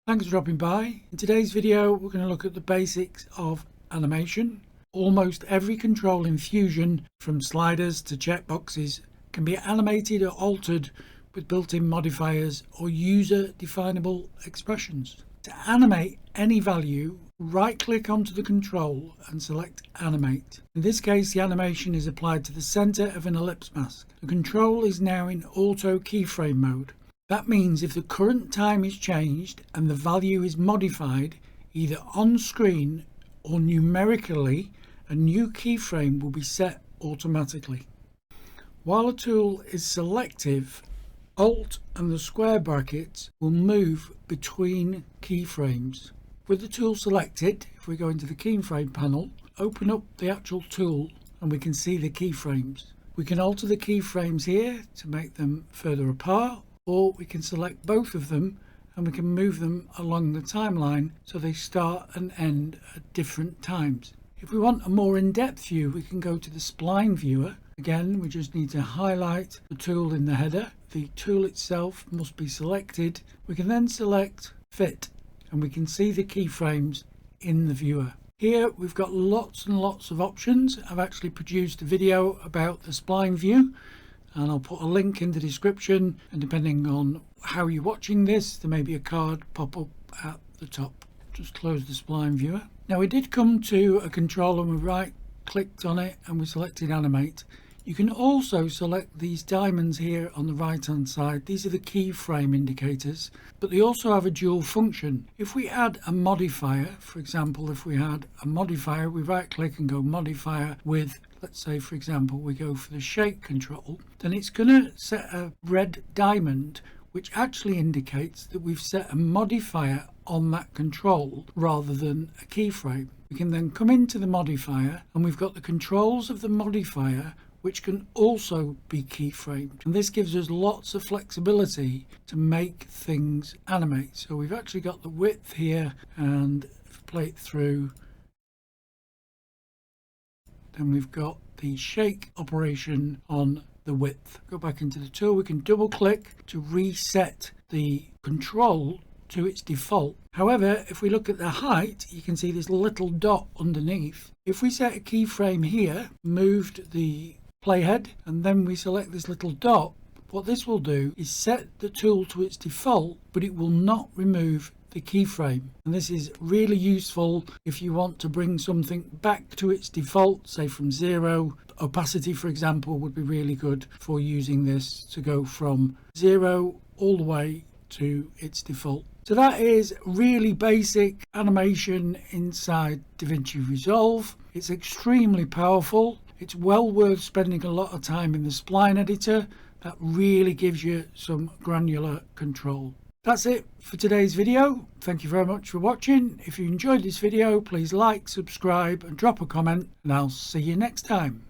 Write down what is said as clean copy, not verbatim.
Thanks for dropping by. In today's video we're going to look at the basics of animation. Almost every control in Fusion, from sliders to checkboxes, can be animated or altered with built-in modifiers or user-definable expressions. To animate any value, right-click onto the control and select Animate. In this case, the animation is applied to the center of an ellipse mask. The control is now in auto keyframe mode. That means if the current time is changed and the value is modified, either on screen or numerically, a new keyframe will be set automatically. While a tool is selective, Alt and the square brackets will move between keyframes. With the tool selected, if we go into the keyframe panel, open up the actual tool and we can see the keyframes. We can alter the keyframes here to make them further apart, or we can select both of them and we can move them along the timeline so they start and end at different times. If we want a more in-depth view, we can go to the spline viewer. Again, we just need to highlight the tool in the header. The tool itself must be selected. We can then select Fit and we can see the keyframes in the viewer. Here we've got lots and lots of options. I've actually produced a video about the spline view, and I'll put a link in the description, and depending on how you're watching this, there may be a card pop up at the top. Just close the spline viewer. Now we did come to a control and we right clicked on it and we selected Animate. You can also select these diamonds here on the right hand side. These are the keyframe indicators, but they also have a dual function. If we add a modifier, for example, if we had a modifier, we right click and go modifier with, let's say for example we go for the shake control, then it's going to set a red diamond, which actually indicates that we've set a modifier on that control rather than a keyframe. We can then come into the modifier and we've got the controls of the modifier, which can also be keyframed, and this gives us lots of flexibility to make things animate. So we've actually got the width here, and if we play it through, then we've got the shake operation on the width. Go back into the tool, we can double click to reset the control to its default. However, if we look at the height, you can see this little dot underneath. If we set a keyframe here, moved the playhead, and then we select this little dot, what this will do is set the tool to its default, but it will not remove the keyframe. And this is really useful if you want to bring something back to its default, say from 0. Opacity, for example, would be really good for using this to go from 0 all the way to its default. So that is really basic animation inside Davinci Resolve. It's extremely powerful. It's well worth spending a lot of time in the spline editor. That really gives you some granular control. That's it for today's video. Thank you very much for watching. If you enjoyed this video, please like, subscribe and drop a comment, and I'll see you next time.